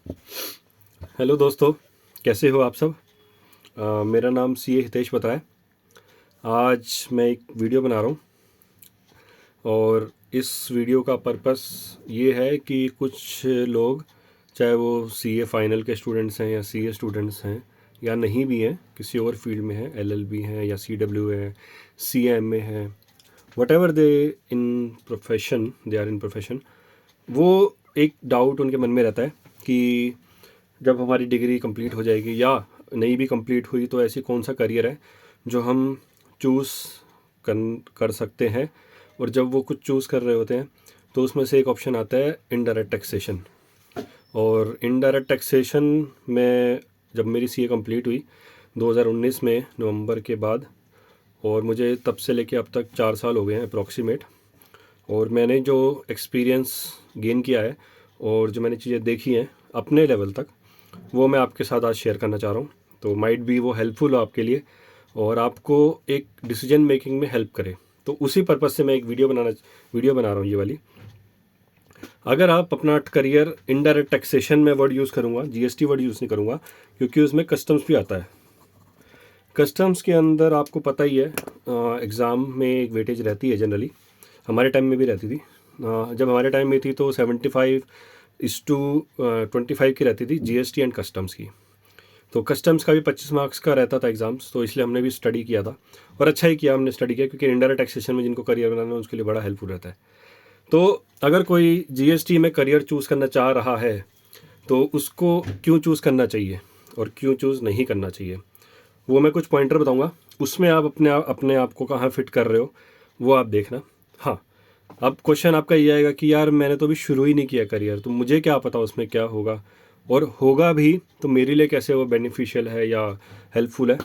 Hello दोस्तों, कैसे हो आप सब। मेरा नाम सीए हितेश बता है। आज मैं एक वीडियो बना रहा हूँ और इस वीडियो का पर्पस ये है कि कुछ लोग, चाहे वो सीए फाइनल के स्टूडेंट्स हैं या सीए स्टूडेंट्स हैं या नहीं भी हैं, किसी और फील्ड में हैं, एलएलबी हैं या सीडब्ल्यू है, सीएमए है, whatever they in profession, they are in profession, वो एक डाउट उनके मन में रहता है कि जब हमारी डिग्री कंप्लीट हो जाएगी या नहीं भी कंप्लीट हुई तो ऐसी कौन सा करियर है जो हम चूज़ कर सकते हैं। और जब वो कुछ चूज़ कर रहे होते हैं तो उसमें से एक ऑप्शन आता है इनडायरेक्ट टैक्सेशन। और इनडायरेक्ट टैक्सेशन में जब मेरी सीए कंप्लीट हुई 2019 में नवंबर के बाद, और मुझे तब से लेके अब तक 4 साल हो गए हैं अप्रॉक्सीमेट, और मैंने जो एक्सपीरियंस गेन किया है और जो मैंने चीज़ें देखी हैं अपने लेवल तक, वो मैं आपके साथ आज शेयर करना चाह रहा हूँ। तो माइट भी वो हेल्पफुल हो आपके लिए और आपको एक डिसीजन मेकिंग में हेल्प करे। तो उसी पर्पज़ से मैं एक वीडियो बना रहा हूँ ये वाली। अगर आप अपना करियर इनडायरेक्ट टैक्सेशन में वर्ड यूज़ करूँगा, जीएसटी वर्ड यूज़ नहीं करूँगा, क्योंकि उसमें कस्टम्स भी आता है। कस्टम्स के अंदर आपको पता ही है, एग्ज़ाम में एक वेटेज रहती है जनरली, हमारे टाइम में भी रहती थी। जब हमारे टाइम में थी तो 75:25 की रहती थी जीएसटी एंड कस्टम्स की। तो कस्टम्स का भी 25 मार्क्स का रहता था एग्ज़ाम्स, तो इसलिए हमने भी स्टडी किया था और अच्छा ही किया हमने स्टडी किया, क्योंकि इनडायरेक्ट टैक्सेशन में जिनको करियर बनाना है उसके लिए बड़ा हेल्पफुल रहता है। तो अगर कोई जीएसटी में करियर चूज़ करना चाह रहा है तो उसको क्यों चूज़ करना चाहिए और क्यों चूज़ नहीं करना चाहिए, वो मैं कुछ पॉइंटर बताऊंगा। उसमें आप अपने आप को कहाँ फिट कर रहे हो वो आप देखना। हाँ, अब क्वेश्चन आपका ये आएगा कि यार मैंने तो अभी शुरू ही नहीं किया करियर, तो मुझे क्या पता उसमें क्या होगा, और होगा भी तो मेरे लिए कैसे वो बेनिफिशियल है या हेल्पफुल है।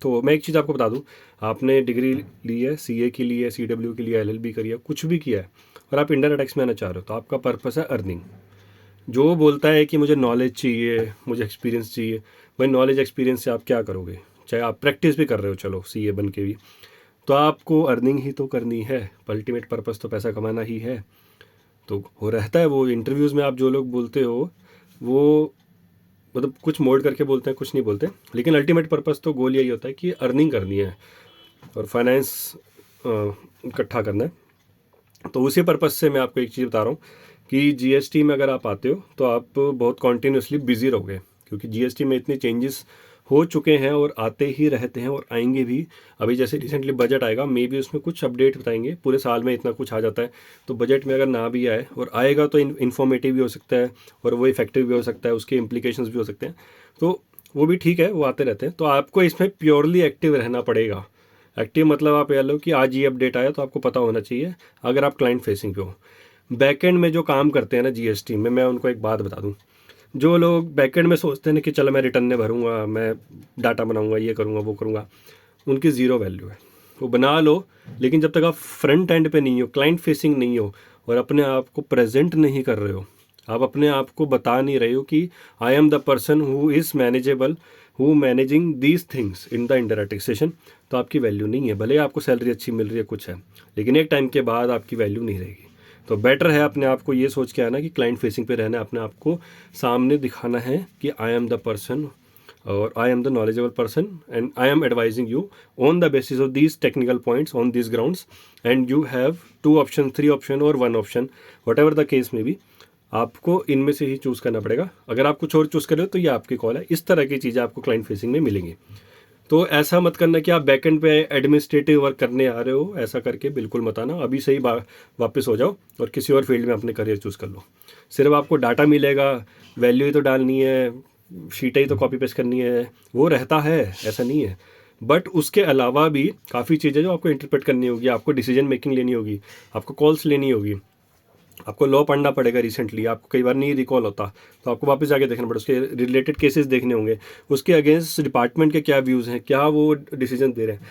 तो मैं एक चीज़ आपको बता दूं, आपने डिग्री ली है, सीए की ली है, सीडब्ल्यू की लिया है, एलएलबी करी है, कुछ भी किया है, और आप इंडियन टैक्स में आना चाह रहे हो, तो आपका पर्पस है अर्निंग। जो बोलता है कि मुझे नॉलेज चाहिए, मुझे एक्सपीरियंस चाहिए, भाई नॉलेज एक्सपीरियंस से आप क्या करोगे, चाहे आप प्रैक्टिस भी कर रहे हो, चलो सीए बन के भी, तो आपको अर्निंग ही तो करनी है। अल्टीमेट पर्पस तो पैसा कमाना ही है। तो हो रहता है वो इंटरव्यूज़ में आप जो लोग बोलते हो वो मतलब कुछ मोड़ करके बोलते हैं, कुछ नहीं बोलते, लेकिन अल्टीमेट पर्पस तो गोल यही होता है कि अर्निंग करनी है और फाइनेंस इकट्ठा करना है। तो उसी पर्पस से मैं आपको एक चीज़ बता रहा हूँ कि जीएसटी में अगर आप आते हो तो आप बहुत कॉन्टीन्यूसली बिजी रहोगे, क्योंकि जीएसटी में इतने चेंजेस हो चुके हैं और आते ही रहते हैं और आएंगे भी। अभी जैसे रिसेंटली बजट आएगा, मे भी उसमें कुछ अपडेट बताएंगे, पूरे साल में इतना कुछ आ जाता है, तो बजट में अगर ना भी आए और आएगा तो इन्फॉर्मेटिव भी हो सकता है और वो इफेक्टिव भी हो सकता है, उसके इम्प्लीकेशंस भी हो सकते हैं। तो वो भी ठीक है, वो आते रहते हैं। तो आपको इसमें प्योरली एक्टिव रहना पड़ेगा। एक्टिव मतलब आप ये लो कि आज ये अपडेट आया तो आपको पता होना चाहिए, अगर आप क्लाइंट फेसिंग पे हो। बैकएंड में जो काम करते हैं ना जीएसटी में, मैं उनको एक बात बता दूं, जो लोग बैकएंड में सोचते हैं ना कि चलो मैं रिटर्न में भरूंगा, मैं डाटा बनाऊंगा, ये करूंगा वो करूंगा, उनकी ज़ीरो वैल्यू है। वो बना लो, लेकिन जब तक आप फ्रंट एंड पे नहीं हो, क्लाइंट फेसिंग नहीं हो और अपने आप को प्रेजेंट नहीं कर रहे हो, आप अपने आप को बता नहीं रहे हो कि I am the person who is manageable, who managing these things in the indirect taxation, तो आपकी वैल्यू नहीं है। भले ही आपको सैलरी अच्छी मिल रही है, कुछ है, लेकिन एक टाइम के बाद आपकी वैल्यू नहीं रहेगी। तो बेटर है अपने आप को ये सोच के आना कि क्लाइंट फेसिंग पे रहना है, अपने आप को सामने दिखाना है कि आई एम द पर्सन और I am the knowledgeable person and I am advising you on the basis of these technical points on these grounds, and you have 2 option, 3 option और 1 option, what ever the case में भी, आपको इनमें से ही choose करना पड़ेगा। अगर आप कुछ और चूज़ कर रहे हो तो ये आपकी कॉल है। इस तरह की चीज़ें आपको क्लाइंट फेसिंग में मिलेंगी। तो ऐसा मत करना कि आप बैकएंड पे एडमिनिस्ट्रेटिव वर्क करने आ रहे हो, ऐसा करके बिल्कुल मत आना। अभी से ही वापस हो जाओ और किसी और फील्ड में अपने करियर चूज़ कर लो। सिर्फ आपको डाटा मिलेगा, वैल्यू ही तो डालनी है, शीटें ही तो कॉपी पेस्ट करनी है, वो रहता है, ऐसा नहीं है। बट उसके अलावा भी काफ़ी चीज़ें जो आपको इंटरप्रेट करनी होगी, आपको डिसीजन मेकिंग लेनी होगी, आपको कॉल्स लेनी होगी, आपको लॉ पढ़ना पड़ेगा। रिसेंटली आपको कई बार नहीं रिकॉल होता, तो आपको वापस जाके देखना पड़ेगा, उसके रिलेटेड केसेस देखने होंगे, उसके अगेंस्ट डिपार्टमेंट के क्या व्यूज़ हैं, क्या वो डिसीजन दे रहे हैं,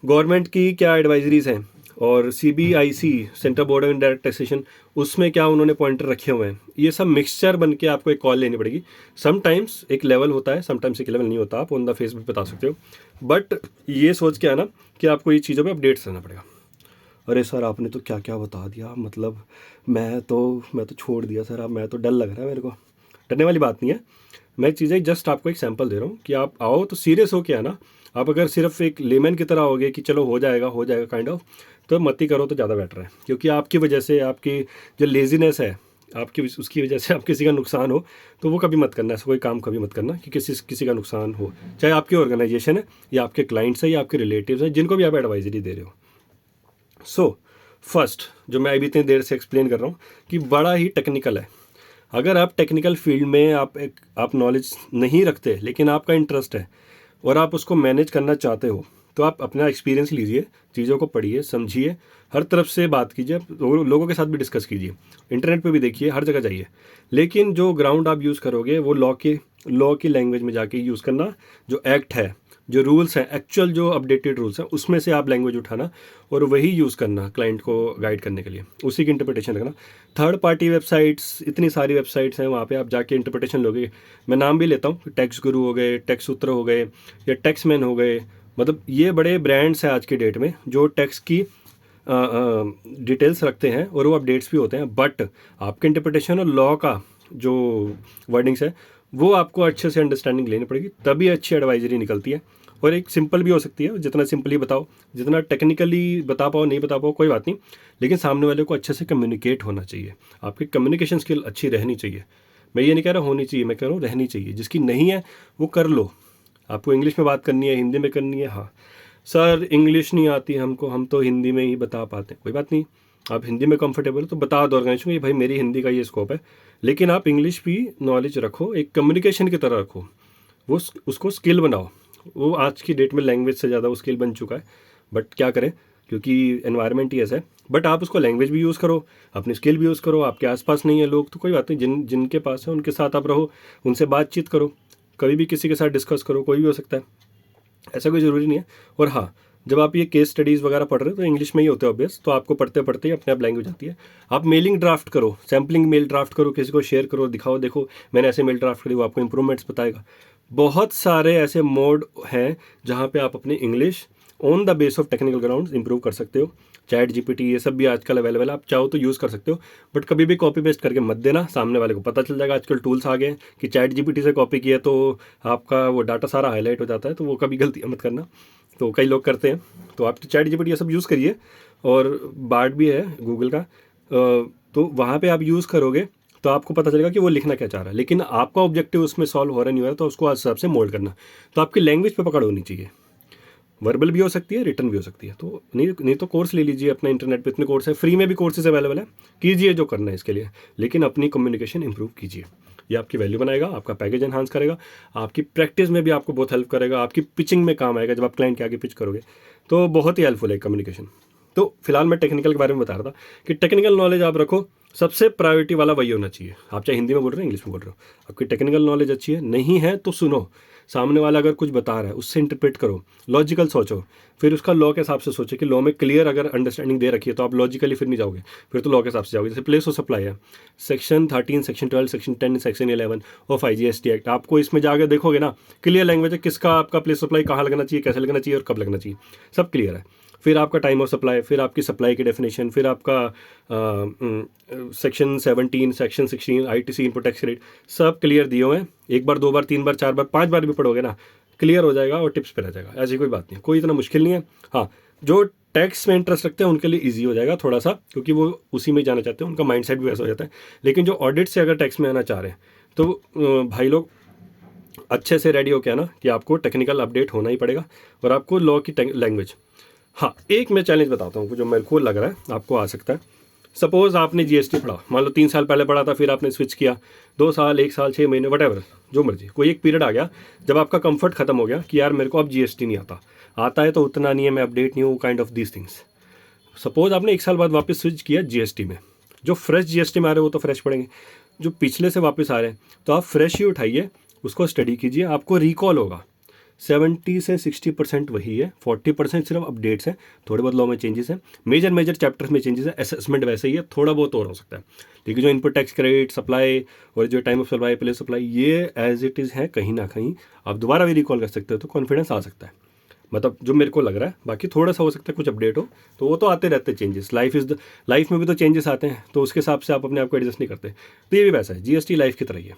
गवर्नमेंट की क्या एडवाइजरीज हैं, और CBIC, central board of indirect taxation, उसमें क्या उन्होंने पॉइंटर रखे हुए हैं। ये सब मिक्सचर बन के आपको एक कॉल लेनी पड़ेगी। समटाइम्स एक लेवल होता है, समटाइम्स एक लेवल नहीं होता, आप ऑन द फेस भी बता सकते हो, बट ये सोच के आना कि आपको ये चीज़ों पे अपडेट्स रहना पड़ेगा। अरे सर आपने तो क्या क्या बता दिया, मतलब मैं तो छोड़ दिया सर, अब मैं तो डर लग रहा है मेरे को। डरने वाली बात नहीं है। मैं चीज़ें जस्ट आपको एक सैंपल दे रहा हूँ कि आप आओ तो सीरियस हो के आना। आप अगर सिर्फ एक लेमैन की तरह होगे कि चलो हो जाएगा काइंड ऑफ, तो मत ही करो तो ज़्यादा बेटर है। क्योंकि आपकी वजह से आपकी जो लेजीनेस है आपकी, उसकी वजह से आप किसी का नुकसान हो तो वो कभी मत करना। ऐसा कोई काम कभी मत करना कि किसी का नुकसान हो, चाहे आपकी ऑर्गेनाइजेशन है या आपके क्लाइंट्स है या आपके रिलेटिव्स हैं जिनको भी आप एडवाइजरी दे रहे हो। सो फर्स्ट जो मैं अभी इतनी देर से एक्सप्लेन कर रहा हूँ कि बड़ा ही टेक्निकल है। अगर आप टेक्निकल फील्ड में आप नॉलेज नहीं रखते लेकिन आपका इंटरेस्ट है और आप उसको मैनेज करना चाहते हो, तो आप अपना एक्सपीरियंस लीजिए, चीज़ों को पढ़िए, समझिए, हर तरफ से बात कीजिए, लोगों के साथ भी डिस्कस कीजिए, इंटरनेट पे भी देखिए, हर जगह जाइए। लेकिन जो ग्राउंड आप यूज़ करोगे वो लॉ की लैंग्वेज में जाके यूज़ करना। जो एक्ट है, जो रूल्स हैं, एक्चुअल जो अपडेटेड रूल्स हैं, उसमें से आप लैंग्वेज उठाना और वही यूज़ करना क्लाइंट को गाइड करने के लिए, उसी की इंटरप्रिटेशन रखना। थर्ड पार्टी वेबसाइट्स, इतनी सारी वेबसाइट्स हैं, वहाँ पे आप जाके इंटरप्रिटेशन लोगे। मैं नाम भी लेता हूँ, टैक्स गुरु हो गए, टैक्स सूत्र हो गए या टैक्स मैन हो गए, मतलब ये बड़े ब्रांड्स हैं आज की डेट में जो टैक्स की डिटेल्स रखते हैं और वो अपडेट्स भी होते हैं। बट आपके इंटरप्रिटेशन और लॉ का जो वर्डिंग्स है वो आपको अच्छे से अंडरस्टैंडिंग लेनी पड़ेगी, तभी अच्छी एडवाइजरी निकलती है। और एक सिंपल भी हो सकती है, जितना सिंपली बताओ, जितना टेक्निकली बता पाओ नहीं बता पाओ कोई बात नहीं, लेकिन सामने वाले को अच्छे से कम्युनिकेट होना चाहिए। आपकी कम्युनिकेशन स्किल अच्छी रहनी चाहिए। मैं ये नहीं कह रहा होनी चाहिए, मैं कह रहा हूँ रहनी चाहिए। जिसकी नहीं है वो कर लो। आपको इंग्लिश में बात करनी है, हिंदी में करनी है, हाँ सर इंग्लिश नहीं आती हमको, हम तो हिंदी में ही बता पाते हैं, कोई बात नहीं। आप हिंदी में कंफर्टेबल हो तो बता दो ऑर्गेनाइजेशन को, ये भाई मेरी हिंदी का ये स्कोप है। लेकिन आप इंग्लिश भी नॉलेज रखो, एक कम्युनिकेशन की तरह रखो, वो उसको स्किल बनाओ। वो आज की डेट में लैंग्वेज से ज़्यादा वो स्किल बन चुका है। बट क्या करें, क्योंकि एनवायरनमेंट ही ऐसा है। बट आप उसको लैंग्वेज भी यूज़ करो, अपनी स्किल भी यूज़ करो। आपके आसपास नहीं है लोग तो कोई बात नहीं, जिनके पास है उनके साथ आप रहो, उनसे बातचीत करो, कभी भी किसी के साथ डिस्कस करो, कोई भी हो सकता है, ऐसा कोई ज़रूरी नहीं है। और हाँ, जब आप ये केस स्टडीज़ वगैरह पढ़ रहे हो तो इंग्लिश में ही होते हैं ऑब्वियस, तो आपको पढ़ते पढ़ते ही अपने आप लैंग्वेज आती है। आप मेलिंग ड्राफ्ट करो, सैम्पलिंग मेल ड्राफ्ट करो, किसी को शेयर करो, दिखाओ देखो मैंने ऐसे मेल ड्राफ्ट करी, वो आपको इंप्रूवमेंट्स बताएगा। बहुत सारे ऐसे मोड हैं जहाँ पे आप अपनी English on the base of technical grounds improve कर सकते हो। चैट जीपीटी ये सब भी आजकल अवेलेबल है, आप चाहो तो यूज़ कर सकते हो। बट कभी भी कॉपी पेस्ट करके मत देना, सामने वाले को पता चल जाएगा। आजकल टूल्स आ गए हैं कि चैट जीपीटी से कॉपी किया तो आपका वो डाटा सारा हाईलाइट हो जाता है, तो वो कभी गलती मत करना। तो कई लोग करते हैं, तो आप चैट जीपीटी ये सब यूज़ करिए। और बार्ड भी है गूगल का, तो वहाँ पे आप यूज़ करोगे तो आपको पता चलेगा कि वो लिखना क्या चाह रहा है। लेकिन आपका ऑब्जेक्टिव उसमें सॉल्व हो रहा नहीं हो रहा, तो उसको हिसाब से मोल्ड करना। तो आपकी लैंग्वेज पे पकड़ होनी चाहिए, वर्बल भी हो सकती है, रिटर्न भी हो सकती है। तो नहीं तो कोर्स ले लीजिए अपना, इंटरनेट पे इतने कोर्स है, फ्री में भी कोर्सेज अवेलेबल है, कीजिए जो करना है इसके लिए। लेकिन अपनी कम्युनिकेशन इंप्रूव कीजिए, ये आपकी वैल्यू बनाएगा, आपका पैकेज एनहांस करेगा, आपकी प्रैक्टिस में भी आपको बहुत हेल्प करेगा, आपकी पिचिंग में काम आएगा। जब आप क्लाइंट के आगे पिच करोगे तो बहुत ही हेल्पफुल है कम्युनिकेशन। तो फिलहाल मैं टेक्निकल के बारे में बता रहा था कि टेक्निकल नॉलेज आप रखो, सबसे प्रायोरिटी वाला वही होना चाहिए। आप चाहे हिंदी में बोल रहे हो इंग्लिश में बोल रहे हो, आपकी टेक्निकल नॉलेज अच्छी है, नहीं है तो सुनो, सामने वाला अगर कुछ बता रहा है उससे इंटरप्रेट करो, लॉजिकल सोचो, फिर उसका लॉ के हिसाब से सोचो कि लॉ में क्लियर अगर अंडरस्टैंडिंग दे रखी है तो आप लॉजिकली फिर नहीं जाओगे, फिर तो लॉ के हिसाब से जाओगे। जैसे प्लेस ऑफ सप्लाई है, section 13, section 12, section 10, section 11 of IGST act, आपको इसमें जाकर देखोगे ना, क्लियर लैंग्वेज है किसका आपका प्लेस सप्लाई कहाँ लगना चाहिए, कैसे लगना चाहिए और कब लगना चाहिए, सब क्लियर है। फिर आपका टाइम ऑफ सप्लाई, फिर आपकी सप्लाई की डेफिनेशन, फिर आपका section 17, section 16 ITC input tax rate, सब क्लियर दिए हुए हैं। एक बार, दो बार, तीन बार, चार बार, 5 बार भी पढ़ोगे ना, क्लियर हो जाएगा और टिप्स पे रह जाएगा। ऐसी कोई बात नहीं, कोई इतना मुश्किल नहीं है। हाँ, जो टैक्स में इंटरेस्ट रखते हैं उनके लिए ईजी हो जाएगा थोड़ा सा, क्योंकि वो उसी में जाना चाहते हैं, उनका माइंडसेट भी वैसा हो जाता है। लेकिन जो ऑडिट से अगर टैक्स में आना चाह रहे हैं तो भाई लोग अच्छे से रेडी हो के आना कि आपको टेक्निकल अपडेट होना ही पड़ेगा और आपको लॉ की लैंग्वेज। हाँ, एक मैं चैलेंज बताता हूँ जो मेरे को लग रहा है आपको आ सकता है। सपोज़ आपने GST पढ़ा, मान लो 3 साल पहले पढ़ा था, फिर आपने स्विच किया, 2 साल, 1 साल, 6 महीने, वट जो मर्जी, कोई एक पीरियड आ गया जब आपका कंफर्ट खत्म हो गया कि यार मेरे को अब GST नहीं आता है तो उतना नहीं है, मैं अपडेट नहीं हूँ, kind of these things. Suppose आपने 1 साल बाद वापस स्विच किया GST में, जो फ्रेश GST में आ रहे हो वो तो फ्रेश पढ़ेंगे, जो पिछले से वापस आ रहे हैं तो आप फ्रेश ही उठाइए, उसको स्टडी कीजिए, आपको रिकॉल होगा। 70 से 60% वही है, 40% सिर्फ अपडेट्स हैं, थोड़े बहुत लॉ में चेंजेस हैं, मेजर चैप्टर्स में चेंजेस है, असेसमेंट वैसे ही है, थोड़ा बहुत और हो सकता है। लेकिन जो इनपुट टैक्स क्रेडिट, सप्लाई और जो time of supply, place supply, ये एज इट इज़ है, कहीं ना कहीं आप दोबारा भी रिकॉल कर सकते हो तो कॉन्फिडेंस आ सकता है। मतलब जो मेरे को लग रहा है, बाकी थोड़ा सा हो सकता है कुछ अपडेट हो, तो वो तो आते रहते हैं चेंजेस, लाइफ में भी तो चेंजेस आते हैं, तो उसके हिसाब से आप अपने आप को एडजस्ट नहीं करते। तो ये भी वैसा है, GST लाइफ की तरह ही है।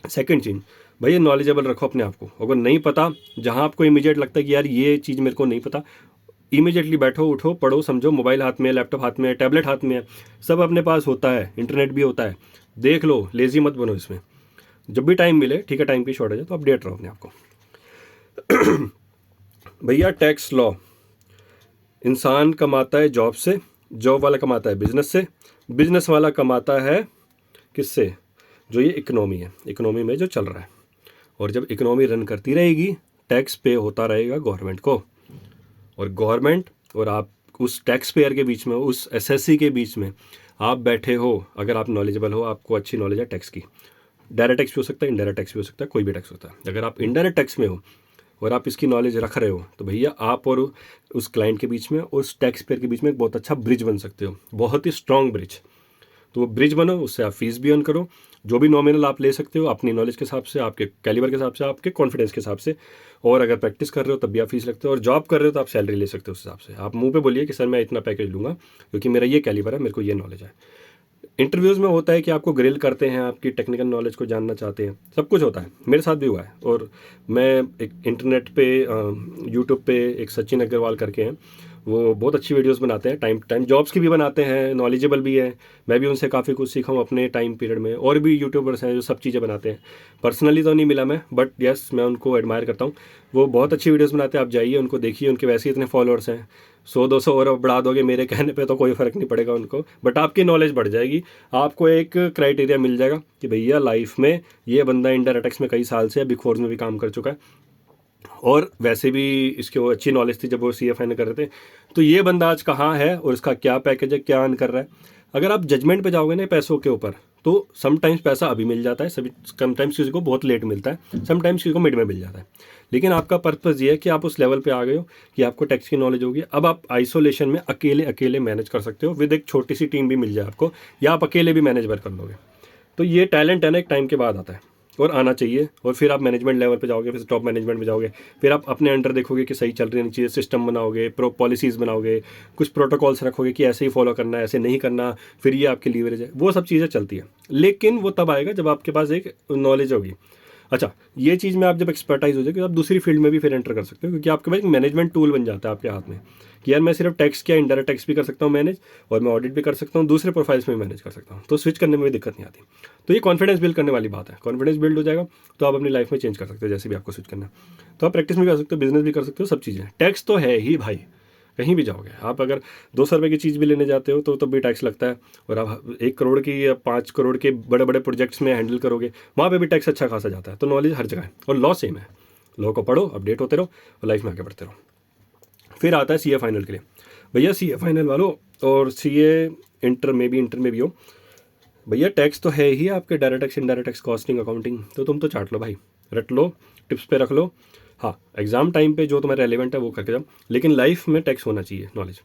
सेकंड चीज़, भैया नॉलेजेबल रखो अपने आप को। अगर नहीं पता, जहाँ आपको इमीडिएट लगता है कि यार ये चीज़ मेरे को नहीं पता, इमीडिएटली बैठो, उठो, पढ़ो, समझो। मोबाइल हाथ में है, लैपटॉप हाथ में है, टैबलेट हाथ में है, सब अपने पास होता है, इंटरनेट भी होता है, देख लो, लेज़ी मत बनो इसमें। जब भी टाइम मिले, ठीक है, टाइम की शॉर्टेज है तो अपडेट रहो अपने आप को। भैया टैक्स लॉ, इंसान कमाता है जॉब से, जॉब वाला कमाता है बिजनेस से, बिजनेस वाला कमाता है किससे? जो ये इकोनॉमी है, इकोनॉमी में जो चल रहा है। और जब इकोनॉमी रन करती रहेगी, टैक्स पे होता रहेगा गवर्नमेंट को। और गवर्नमेंट और आप उस टैक्स पेयर के बीच में, उस एसएससी के बीच में आप बैठे हो। अगर आप नॉलेजेबल हो, आपको अच्छी नॉलेज है टैक्स की, डायरेक्ट टैक्स भी हो सकता है, इनडायरेक्ट टैक्स भी हो सकता है, कोई भी टैक्स होता है। अगर आप इनडायरेक्ट टैक्स में हो और आप इसकी नॉलेज रख रहे हो, तो भैया आप और उस क्लाइंट के बीच में, उस टैक्स पेयर के बीच में एक बहुत अच्छा ब्रिज बन सकते हो, बहुत ही स्ट्रॉन्ग ब्रिज। तो वो ब्रिज बनो, उससे आप फीस भी अर्न करो, जो भी नॉमिनल आप ले सकते हो अपनी नॉलेज के हिसाब से, आपके कैलिबर के हिसाब से, आपके कॉन्फिडेंस के हिसाब से। और अगर प्रैक्टिस कर रहे हो तब भी आप फीस लगते हो, और जॉब कर रहे हो तो आप सैलरी ले सकते हो उस हिसाब से। आप मुंह पे बोलिए कि सर मैं इतना पैकेज लूँगा क्योंकि मेरा ये कैलिबर है, मेरे को ये नॉलेज है। इंटरव्यूज़ में होता है कि आपको ग्रिल करते हैं, आपकी टेक्निकल नॉलेज को जानना चाहते हैं, सब कुछ होता है, मेरे साथ भी हुआ है। और मैं एक इंटरनेट पे यूट्यूब पे एक सचिन अग्रवाल करके हैं, वो बहुत अच्छी वीडियोस बनाते हैं, टाइम टाइम जॉब्स की भी बनाते हैं, नॉलेजेबल भी है। मैं भी उनसे काफ़ी कुछ सीखा हूँ अपने टाइम पीरियड में। और भी यूट्यूबर्स हैं जो सब चीज़ें बनाते हैं, पर्सनली तो नहीं मिला मैं, बट यस मैं उनको एडमायर करता हूँ। वो बहुत अच्छी वीडियोस बनाते हैं, आप जाइए उनको देखिए, उनके वैसे ही इतने फॉलोअर्स हैं, 100-200 और बढ़ा दोगे मेरे कहने पे तो कोई फ़र्क नहीं पड़ेगा उनको, बट आपकी नॉलेज बढ़ जाएगी। आपको एक क्राइटेरिया मिल जाएगा कि भैया लाइफ में ये बंदा इंडायरेक्ट टैक्स में कई साल से बिग फोर्स में भी काम कर चुका है, और वैसे भी इसकी वो अच्छी नॉलेज थी जब वो CA फाइनल कर रहे थे। तो ये बंदा आज कहाँ है और इसका क्या पैकेज है, क्या अर्न कर रहा है। अगर आप जजमेंट पे जाओगे ना पैसों के ऊपर, तो समटाइम्स पैसा अभी मिल जाता है, सभी समटाइम्स किसी को बहुत लेट मिलता है, समटाइम्स किसी को मिड में मिल जाता है। लेकिन आपका पर्पज़ ये है कि आप उस लेवल पे आ गए हो कि आपको टैक्स की नॉलेज होगी। अब आप आइसोलेशन में अकेले अकेले मैनेज कर सकते हो, विद एक छोटी सी टीम भी मिल जाए आपको, या आप अकेले भी मैनेज कर लोगे। तो ये टैलेंट है ना, एक टाइम के बाद आता है और आना चाहिए। और फिर आप मैनेजमेंट लेवल पे जाओगे, फिर टॉप मैनेजमेंट में जाओगे, फिर आप अपने अंडर देखोगे कि सही चल रही है चीज़ें, सिस्टम बनाओगे, पॉलिसीज़ बनाओगे, कुछ प्रोटोकॉल्स रखोगे कि ऐसे ही फॉलो करना है, ऐसे नहीं करना, फिर ये आपकी लीवरेज है। वो सब चीज़ें चलती है, लेकिन वो तब आएगा जब आपके पास एक नॉलेज होगी। अच्छा, ये चीज़ में आप जब एक्सपर्टाइज हो जाएगी, आप दूसरी फील्ड में भी फिर एंटर कर सकते हो, क्योंकि आपके पास एक मैनेजमेंट टूल बन जाता है आपके हाथ में कि यार मैं सिर्फ टैक्स क्या, इंडायरेक्ट टैक्स भी कर सकता हूँ मैनेज, और मैं ऑडिट भी कर सकता हूँ, दूसरे प्रोफाइल्स में भी मैनेज कर सकता हूँ, तो स्विच करने में भी दिक्कत नहीं आती। तो ये कॉन्फिडेंस बिल्ड करने वाली बात है। कॉन्फिडेंस बिल्ड हो जाएगा तो आप अपनी लाइफ में चेंज कर सकते हो, जैसे भी आपको स्विच करना है। तो आप प्रैक्टिस में भी कर सकते हो, बिजनेस भी कर सकते हो, सब चीज़ें। टैक्स तो है ही भाई, कहीं भी जाओगे आप, अगर 200 रुपये की चीज़ भी लेने जाते हो तो तब भी टैक्स लगता है। और आप 1 करोड़ की या 5 करोड़ के बड़े बड़े प्रोजेक्ट्स में हैंडल करोगे, वहाँ पे भी टैक्स अच्छा खासा जाता है। तो नॉलेज हर जगह है, और लॉ सेम है। लॉ को पढ़ो, अपडेट होते रहो और लाइफ में आगे बढ़ते रहो। फिर आता है CA फाइनल के लिए। भैया CA फाइनल वालों, और CA इंटर में भी हो, भैया टैक्स तो है ही आपके, direct tax, indirect tax, costing, accounting, तो तुम तो चाट लो भाई, रट लो, टिप्स पे रख लो। हाँ, एग्जाम टाइम पे जो तुम्हारे रेलेवेंट है वो करके जाओ, लेकिन लाइफ में टैक्स होना चाहिए नॉलेज।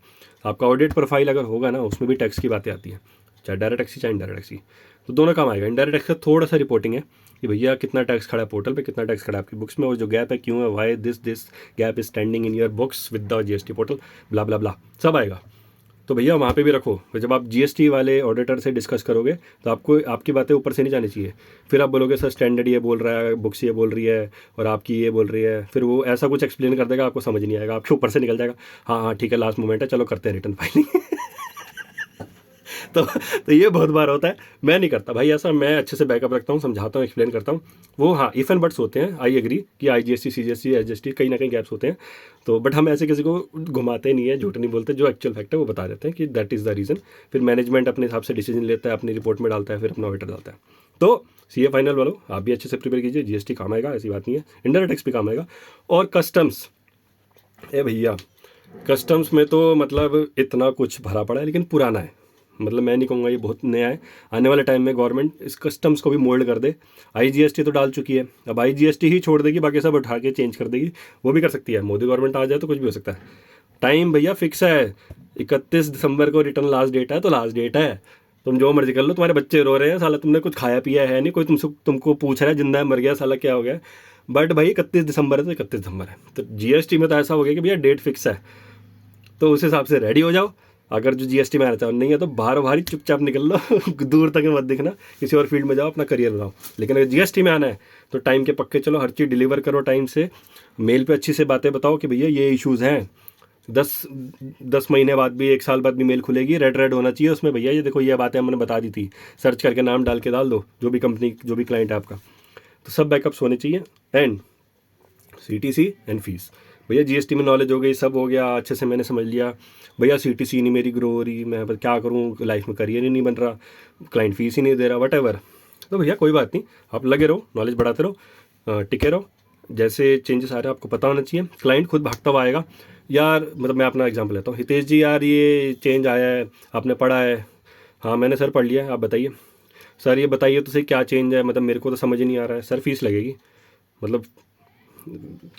आपका ऑडिट प्रोफाइल अगर होगा ना, उसमें भी टैक्स की बातें आती हैं, चाहे डायरेक्ट टैक्स चाहे इनडायरेक्ट टैक्स की, तो दोनों काम आएगा। इनडायरेक्ट टैक्स का थोड़ा सा रिपोर्टिंग है कि भैया कितना टैक्स खड़ा है पोर्टल पे, कितना टैक्स खड़ा है आपकी बुक्स में, और जो गैप है क्यों है, why this gap is standing in your books with the GST portal, blah blah blah, सब आएगा। तो भैया वहाँ पे भी रखो। फिर जब आप GST वाले ऑडिटर से डिस्कस करोगे तो आपको आपकी बातें ऊपर से नहीं जानी चाहिए। फिर आप बोलोगे सर स्टैंडर्ड ये बोल रहा है, बुक्स ये बोल रही है, और आपकी ये बोल रही है, फिर वो ऐसा कुछ एक्सप्लेन कर देगा, आपको समझ नहीं आएगा, आपके ऊपर से निकल जाएगा, हाँ हाँ ठीक है लास्ट मोमेंट है, चलो करते हैं रिटर्न फाइलिंग। तो ये बहुत बार होता है। मैं नहीं करता भाई ऐसा, मैं अच्छे से बैकअप रखता हूँ, समझाता हूँ, एक्सप्लेन करता हूँ। वो हाँ इफ़ एंड बट्स होते हैं, आई एग्री कि IGST CGST SGST कहीं ना कहीं गैप्स होते हैं, तो बट हम ऐसे किसी को घुमाते नहीं है, झूठ नहीं बोलते, जो एक्चुअल फैक्ट है वो बता देते हैं कि दैट इज़ द रीज़न। फिर मैनेजमेंट अपने हिसाब से डिसीजन लेता है, अपनी रिपोर्ट में डालता है, फिर अपना ऑडिटर डालता है। तो CA फाइनल वालों, आप भी अच्छे से प्रिपेयर कीजिए, GST काम आएगा, ऐसी बात नहीं है, इनडायरेक्ट टैक्स भी काम आएगा। और कस्टम्स, ए भैया कस्टम्स में तो मतलब इतना कुछ भरा पड़ा है, लेकिन पुराना है, मतलब मैं नहीं कहूँगा ये बहुत नया है। आने वाले टाइम में गवर्नमेंट इस कस्टम्स को भी मोल्ड कर दे। IGST तो डाल चुकी है, अब IGST ही छोड़ देगी, बाकी सब उठा के चेंज कर देगी, वो भी कर सकती है। मोदी गवर्नमेंट आ जाए तो कुछ भी हो सकता है। टाइम भैया फिक्स है, 31 दिसंबर को रिटर्न लास्ट डेट है, तो लास्ट डेट है, तुम जो मर्जी कर लो। तुम्हारे बच्चे रो रहे हैं, साला तुमने कुछ खाया पिया है नहीं, कोई तुमको पूछ रहा है जिंदा है मर गया, साला क्या हो गया, बट भाई 31 दिसंबर है तो 31 दिसंबर है। तो GST में तो ऐसा हो गया कि भैया डेट फिक्स है, तो उस हिसाब से रेडी हो जाओ। अगर जो जीएसटी में आना चाहो नहीं है तो बाहर बाहर ही चुपचाप निकल लो दूर तक मत दिखना, किसी और फील्ड में जाओ, अपना करियर बनाओ। लेकिन अगर जीएसटी में आना है तो टाइम के पक्के चलो, हर चीज़ डिलीवर करो टाइम से, मेल पे अच्छी से बातें बताओ कि भैया ये इश्यूज़ हैं। 10 महीने बाद भी, 1 साल बाद भी मेल खुलेगी, रेड रेड होना चाहिए उसमें, भैया ये देखो ये बातें हमने बता दी थी, सर्च करके नाम डाल के डाल दो, जो भी कंपनी जो भी क्लाइंट है आपका। तो सब बैकअप्स होने चाहिए। एंड सीटीसी एंड फीस, भैया जीएसटी में नॉलेज हो गई, सब हो गया अच्छे से, मैंने समझ लिया, भैया सीटीसी नहीं मेरी ग्रो हो रही, मैं क्या करूँ, लाइफ में करियर ही नहीं बन रहा, क्लाइंट फीस ही नहीं दे रहा, वट तो भैया कोई बात नहीं, आप लगे रहो, नॉलेज बढ़ाते रहो, टिके रहो। जैसे चेंजेस आ रहे हैं आपको पता होना चाहिए, क्लाइंट खुद भागता हुआ आएगा। यार मतलब मैं अपना एग्जांपल लेता हूँ, हितेश जी यार ये चेंज आया है, आपने पढ़ा है? हाँ मैंने सर पढ़ लिया है, आप बताइए। सर ये बताइए तो सही क्या चेंज है, मतलब मेरे को तो समझ ही नहीं आ रहा है। सर फीस लगेगी, मतलब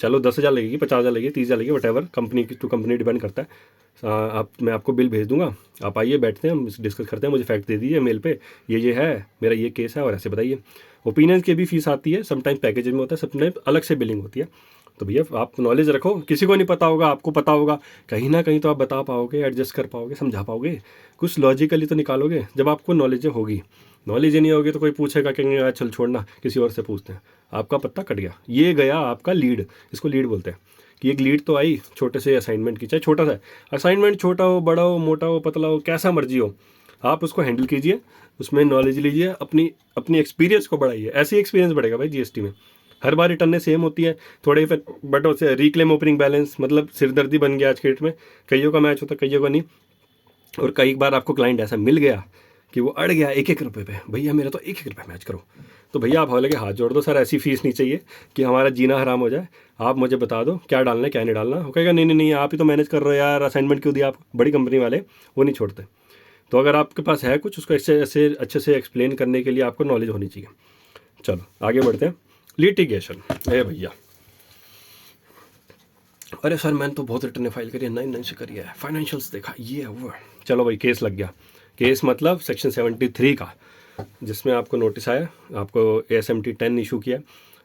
चलो 10,000 लगेगी, 50,000 लगेगी, 30,000 लगेगी, whatever, company to company depend करता है। मैं आपको बिल भेज दूंगा, आप आइए बैठते हैं, हम डिस्कस करते हैं, मुझे फैक्ट दे दीजिए मेल पे, ये है मेरा ये केस है, और ऐसे बताइए। ओपिनियन की भी फीस आती है, समटाइम पैकेज में होता है, समटाइम अलग से बिलिंग होती है। तो भैया आप नॉलेज रखो, किसी को नहीं पता होगा, आपको पता होगा, कहीं ना कहीं तो आप बता पाओगे, एडजस्ट कर पाओगे, समझा पाओगे, कुछ लॉजिकली तो निकालोगे जब आपको नॉलेज होगी। नॉलेज ही नहीं होगी तो कोई पूछेगा, कहेंगे यार चल छोड़ना, किसी और से पूछते हैं, आपका पत्ता कट गया। ये गया आपका लीड, इसको लीड बोलते हैं, कि एक लीड तो आई छोटे से असाइनमेंट की, चाहे छोटा सा असाइनमेंट, छोटा हो, बड़ा हो, मोटा हो, पतला हो, कैसा मर्जी हो, आप उसको हैंडल कीजिए, उसमें नॉलेज लीजिए, अपनी अपनी एक्सपीरियंस को बढ़ाइए। ऐसे ही एक्सपीरियंस बढ़ेगा भाई जीएसटी में। हर बार रिटर्नें सेम होती है, थोड़े फिर बट उससे रिक्लेम ओपनिंग बैलेंस, मतलब सिरदर्दी बन गया आज के डेट में, कईयों का मैच होता है, कईयों का नहीं। और कई बार आपको क्लाइंट ऐसा मिल गया कि वो अड़ गया 1-1 रुपये पे, भैया मेरा तो 1-1 रुपये मैच करो, तो भैया आप बोलेंगे हाथ जोड़ दो सर, ऐसी फीस नहीं चाहिए कि हमारा जीना हराम हो जाए, आप मुझे बता दो क्या डालना है क्या नहीं डालना। वो कहेगा नहीं नहीं नहीं, आप ही तो मैनेज कर रहे हो यार, असाइनमेंट क्यों दिया आप। बड़ी कंपनी वाले वो नहीं छोड़ते। तो अगर आपके पास है कुछ, उसको अच्छे से एक्सप्लेन करने के लिए आपको नॉलेज होनी चाहिए। चलो आगे बढ़ते हैं। लिटिगेशन, अरे भैया, अरे सर मैंने तो बहुत रिटर्न फाइल करी है, 9 से करी है, फाइनेंशियल्स देखा, ये है वो। चलो भाई केस लग गया। केस मतलब सेक्शन 73 का, जिसमें आपको नोटिस आया, आपको ASMT 10 इशू किया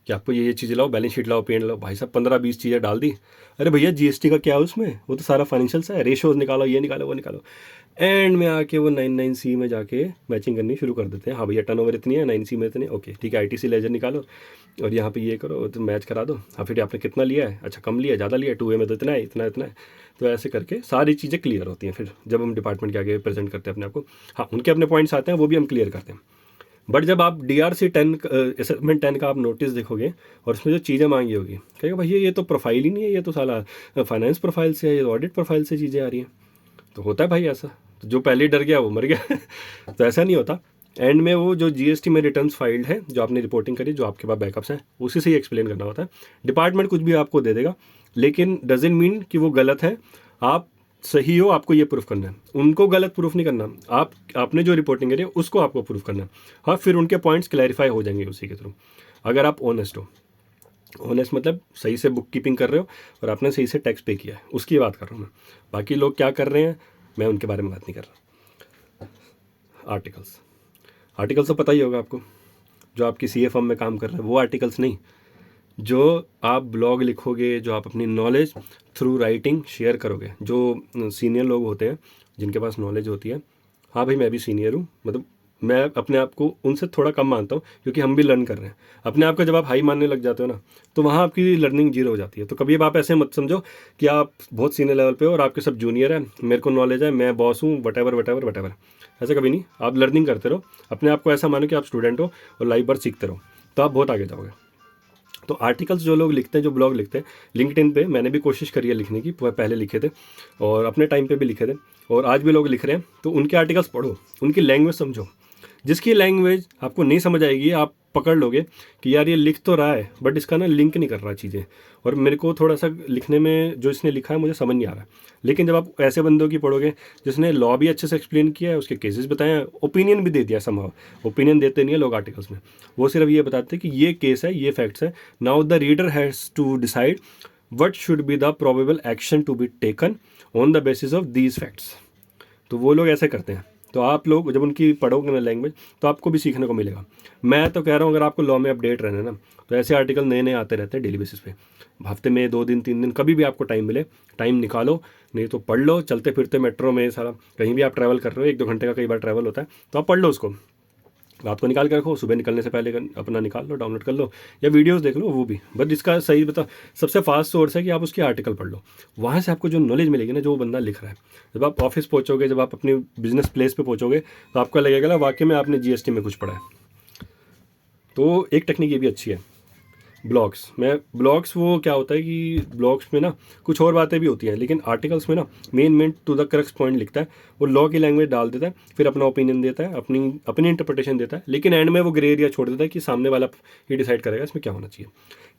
कि आपको ये चीज़ें लाओ, बैलेंस शीट लाओ, पेन लाओ। भाई साहब 15-20 चीज़ें डाल दी। अरे भैया जीएसटी का क्या है उसमें, वो तो सारा फाइनेंशियल्स है, रेशोज निकालो, ये निकालो, वो निकालो। एंड में आके वो 99C में जाके मैचिंग करनी शुरू कर देते हैं। हाँ भैया टर्नओवर इतनी है, 9C में इतनी, ओके ठीक है, आईटीसी लेजर निकालो और यहाँ पे ये करो, तो मैच करा दो। हाँ फिर आपने कितना लिया है, अच्छा कम लिया, ज़्यादा लिया, 2A में तो इतना है, इतना इतना है। तो ऐसे करके सारी चीज़ें क्लियर होती हैं। फिर जब हम डिपार्टमेंट के आगे प्रेजेंट करते हैं अपने आप को, हाँ उनके अपने पॉइंट्स आते हैं, वो भी हम क्लियर करते हैं। बट जब आप DRC 10 असेसमेंट 10 का आप नोटिस देखोगे और उसमें जो चीज़ें मांगी होगी, कहेगा भैया ये तो प्रोफाइल ही नहीं है, ये तो साला फाइनेंस प्रोफाइल से है, ये ऑडिट प्रोफाइल से चीज़ें आ रही हैं। तो होता है भाई ऐसा, तो जो पहले डर गया वो मर गया तो ऐसा नहीं होता। एंड में वो जो जीएसटी में रिटर्न्स फाइल्ड है, जो आपने रिपोर्टिंग करी, जो आपके पास बैकअप्स हैं, उसी से ही एक्सप्लेन करना होता है। डिपार्टमेंट कुछ भी आपको दे देगा, लेकिन डजंट मीन कि वो गलत है, आप सही हो, आपको ये प्रूफ करना है। उनको गलत प्रूफ नहीं करना, आपने जो रिपोर्टिंग करी है उसको आपको प्रूफ करना है। हाँ फिर उनके पॉइंट्स क्लैरिफाई हो जाएंगे उसी के थ्रू, अगर आप ऑनेस्ट हो। ऑनेस्ट मतलब सही से बुक कीपिंग कर रहे हो और आपने सही से टैक्स पे किया है, उसकी बात कर रहा हूँ मैं। बाकी लोग क्या कर रहे हैं मैं उनके बारे में बात नहीं कर रहा। आर्टिकल्स तो पता ही होगा आपको, जो आपकी CA फर्म में काम कर रहे हैं वो आर्टिकल्स नहीं, जो आप ब्लॉग लिखोगे, जो आप अपनी नॉलेज थ्रू राइटिंग शेयर करोगे, जो सीनियर लोग होते हैं जिनके पास नॉलेज होती है। हाँ भाई मैं भी सीनियर हूँ, मतलब मैं अपने आप को उनसे थोड़ा कम मानता हूँ, क्योंकि हम भी लर्न कर रहे हैं। अपने आप का जब आप हाई मानने लग जाते हो ना, तो वहाँ आपकी लर्निंग जीरो हो जाती है। तो कभी आप ऐसे मत समझो कि आप बहुत सीनियर लेवल पे हो और आपके सब जूनियर हैं, मेरे को नॉलेज है, मैं बॉस हूँ, वट एवर। ऐसा कभी नहीं, आप लर्निंग करते रहो, अपने आप को ऐसा मानो कि आप स्टूडेंट हो और लाइफ भर सीखते रहो, तो आप बहुत आगे जाओगे। तो आर्टिकल्स जो लोग लिखते हैं, जो ब्लॉग लिखते हैं, लिंक्डइन पे मैंने भी कोशिश करी है लिखने की, पहले लिखे थे और अपने टाइम पे भी लिखे थे और आज भी लोग लिख रहे हैं। तो उनके आर्टिकल्स पढ़ो, उनकी लैंग्वेज समझो। जिसकी लैंग्वेज आपको नहीं समझ आएगी, आप पकड़ लोगे कि यार ये लिख तो रहा है बट इसका ना लिंक नहीं कर रहा चीज़ें, और मेरे को थोड़ा सा लिखने में जो इसने लिखा है मुझे समझ नहीं आ रहा। लेकिन जब आप ऐसे बंदों की पढ़ोगे जिसने लॉ भी अच्छे से एक्सप्लेन किया है, उसके केसेस बताए हैं, ओपिनियन भी दे दिया, संभव ओपिनियन देते नहीं है लोग आर्टिकल्स में, वो सिर्फ ये बताते हैं कि ये केस है, ये फैक्ट्स है, now the reader has to decide what should be the probable action to be taken on the basis of these facts. तो वो लोग ऐसे करते हैं। तो आप लोग जब उनकी पढ़ोगे ना लैंग्वेज, तो आपको भी सीखने को मिलेगा। मैं तो कह रहा हूँ, अगर आपको लॉ में अपडेट रहना है ना, तो ऐसे आर्टिकल नए नए आते रहते हैं डेली बेसिस पे। हफ्ते में 2 दिन 3 दिन कभी भी आपको टाइम मिले, टाइम निकालो, नहीं तो पढ़ लो। चलते फिरते मेट्रो में, सारा कहीं भी आप ट्रैवल कर रहे हो, 1-2 घंटे का कई बार ट्रैवल होता है, तो आप पढ़ लो उसको। रात को निकाल के रखो, सुबह निकलने से पहले अपना निकाल लो, डाउनलोड कर लो, या वीडियोस देख लो वो भी। बट इसका सही बता, सबसे फास्ट सोर्स है कि आप उसके आर्टिकल पढ़ लो। वहाँ से आपको जो नॉलेज मिलेगी ना, जो वो बंदा लिख रहा है, जब आप ऑफिस पहुँचोगे, जब आप अपनी बिजनेस प्लेस पे पहुँचोगे, तो आपको लगेगा ना वाकई में आपने जीएसटी में कुछ पढ़ा है। तो एक टेक्निक ये भी अच्छी है, ब्लॉग्स वो क्या होता है कि ब्लॉग्स में ना कुछ और बातें भी होती हैं, लेकिन आर्टिकल्स में ना main to the crux point लिखता है, वो लॉ की लैंग्वेज डाल देता है, फिर अपना ओपिनियन देता है, अपनी अपनी इंटरप्रिटेशन देता है, लेकिन एंड में वो ग्रे एरिया छोड़ देता है कि सामने वाला ही डिसाइड करेगा इसमें क्या होना चाहिए।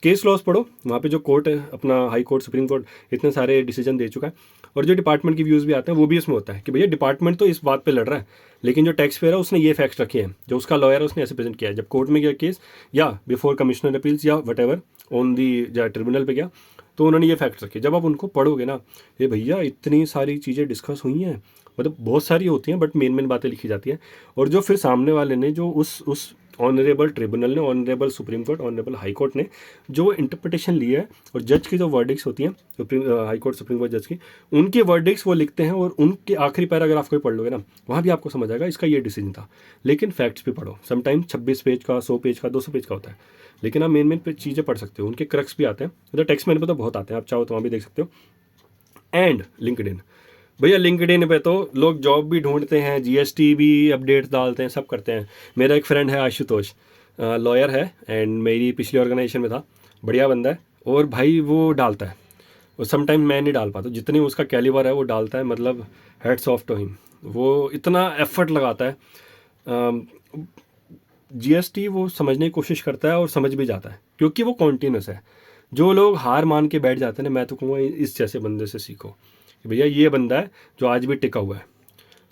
केस लॉस पढ़ो, वहाँ पे जो कोर्ट है अपना, हाई कोर्ट, सुप्रीम कोर्ट, इतने सारे डिसीजन दे चुका है, और जो डिपार्टमेंट की व्यूज़ भी आते हैं वो भी इसमें होता है कि भैया डिपार्टमेंट तो इस बात पे लड़ रहा है, लेकिन जो टैक्स पेयर है उसने ये फैक्ट्स रखे हैं, जो उसका लॉयर है उसने ऐसे प्रेजेंट किया है। जब कोर्ट में गया केस, या बिफोर कमिश्नर अपील्स, या what ever on the tribunal पे गया, तो उन्होंने ये फैक्ट्स रखे। जब आप उनको पढ़ोगे ना, ये भैया इतनी सारी चीज़ें डिस्कस हुई हैं, मतलब बहुत सारी होती हैं, बट मेन बातें लिखी जाती हैं। और जो फिर सामने वाले ने, जो उस ऑनरेबल ट्रिब्यूनल ने, honourable supreme court, honourable high court ने जो इंटरप्रिटेशन लिया है, और जज की जो वर्डिक्स होती हैं, हाई कोर्ट सुप्रीम कोर्ट जज की, उनकी वर्डिक्स वो लिखते हैं, और उनके आखिरी पैराग्राफ को पढ़ लोगे ना, वहाँ भी आपको समझ आएगा इसका ये डिसीजन था। लेकिन फैक्ट्स भी पढ़ो, समटाइम 26 पेज का, 100 पेज का, 200 पेज का होता है, लेकिन आप मेन पे चीज़ें पढ़ सकते हो, उनके क्रक्स भी आते हैं। मतलब टेक्स्ट मेन पे तो बहुत आते हैं, आप चाहो तो वहाँ भी देख सकते हो। एंड लिंक्डइन, भैया लिंक्डइन पे तो लोग जॉब भी ढूंढते हैं, जीएसटी भी अपडेट्स डालते हैं, सब करते हैं। मेरा एक फ्रेंड है आशुतोष, लॉयर है, एंड मेरी पिछली ऑर्गेनाइजेशन में था, बढ़िया बंदा है, और भाई वो डालता है, और समटाइम मैं नहीं डाल पाता, जितनी उसका कैलिबर है वो डालता है, मतलब हेड्स ऑफ टू हिम, वो इतना एफर्ट लगाता है। जीएसटी वो समझने की कोशिश करता है और समझ भी जाता है, क्योंकि वो कॉन्टीन्यूस है। जो लोग हार मान के बैठ जाते हैं ना, मैं तो कहूँगा इस जैसे बंदे से सीखो कि भैया ये बंदा है जो आज भी टिका हुआ है,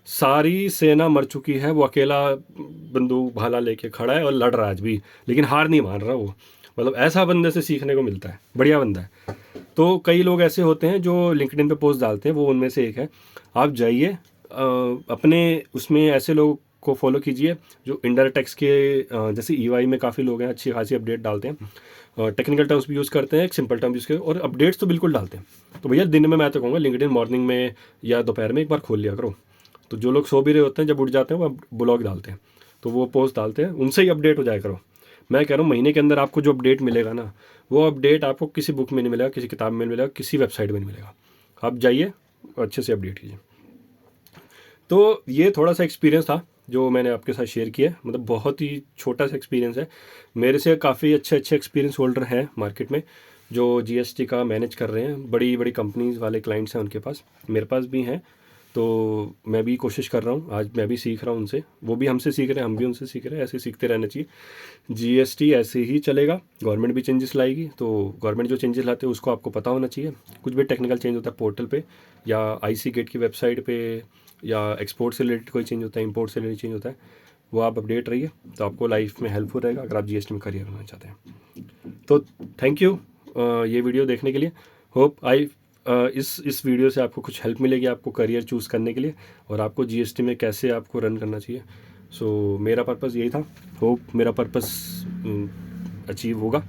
सारी सेना मर चुकी है, वो अकेला बंदूक भाला लेके खड़ा है और लड़ रहा है आज भी, लेकिन हार नहीं मान रहा वो। मतलब ऐसा बंदे से सीखने को मिलता है, बढ़िया बंदा है। तो कई लोग ऐसे होते हैं जो लिंक्डइन पे पोस्ट डालते हैं, वो उनमें से एक है। आप जाइए अपने उसमें ऐसे लोग को फॉलो कीजिए जो इनडायरेक्ट टैक्स के, जैसे ईवाई में काफ़ी लोग हैं अच्छी खासी अपडेट डालते हैं, टेक्निकल टर्म्स भी यूज़ करते हैं, एक सिंपल टर्म यूज़ करते हैं, और अपडेट्स तो बिल्कुल डालते हैं। तो भैया दिन में मैं तो कहूँगा लिंक्डइन मॉर्निंग में या दोपहर में एक बार खोल लिया करो। तो जो लोग सो भी रहे होते हैं, जब उठ जाते हैं, वो ब्लॉग डालते हैं, तो वो पोस्ट डालते हैं, उनसे ही अपडेट हो जाया करो। मैं कह रहा हूँ महीने के अंदर आपको जो अपडेट मिलेगा ना, वो अपडेट आपको किसी बुक में नहीं मिलेगा, किसी किताब में नहीं मिलेगा, किसी वेबसाइट में नहीं मिलेगा। आप जाइए अच्छे से अपडेट कीजिए। तो ये थोड़ा सा एक्सपीरियंस था जो मैंने आपके साथ शेयर किया, मतलब बहुत ही छोटा सा एक्सपीरियंस है। मेरे से काफ़ी अच्छे एक्सपीरियंस होल्डर हैं मार्केट में जो जीएसटी का मैनेज कर रहे हैं, बड़ी बड़ी कंपनीज वाले क्लाइंट्स हैं उनके पास, मेरे पास भी हैं। तो मैं भी कोशिश कर रहा हूँ, आज मैं भी सीख रहा हूँ उनसे, वो भी हमसे सीख रहे हैं, हम भी उनसे सीख रहे हैं, ऐसे सीखते रहना चाहिए। जीएसटी ऐसे ही चलेगा, गवर्नमेंट भी चेंजेस लाएगी, तो गवर्नमेंट जो चेंजेस लाते हैं उसको आपको पता होना चाहिए। कुछ भी टेक्निकल चेंज होता है पोर्टल पे, या आईसी गेट की वेबसाइट पे, या एक्सपोर्ट से रिलेटेड कोई चेंज होता है, इंपोर्ट से रिलेटेड चेंज होता है, वो आप अपडेट रहिए, तो आपको लाइफ में हेल्पफुल रहेगा अगर आप जीएसटी में करियर बनाना चाहते हैं। तो थैंक यू ये वीडियो देखने के लिए। होप इस वीडियो से आपको कुछ हेल्प मिलेगी आपको करियर चूज़ करने के लिए, और आपको जीएसटी में कैसे आपको रन करना चाहिए। सो मेरा पर्पज़ यही था, होप मेरा पर्पज़ अचीव होगा,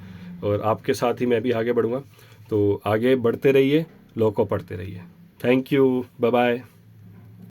और आपके साथ ही मैं भी आगे बढ़ूँगा। तो आगे बढ़ते रहिए, लॉ को पढ़ते रहिए। Thank you, bye bye.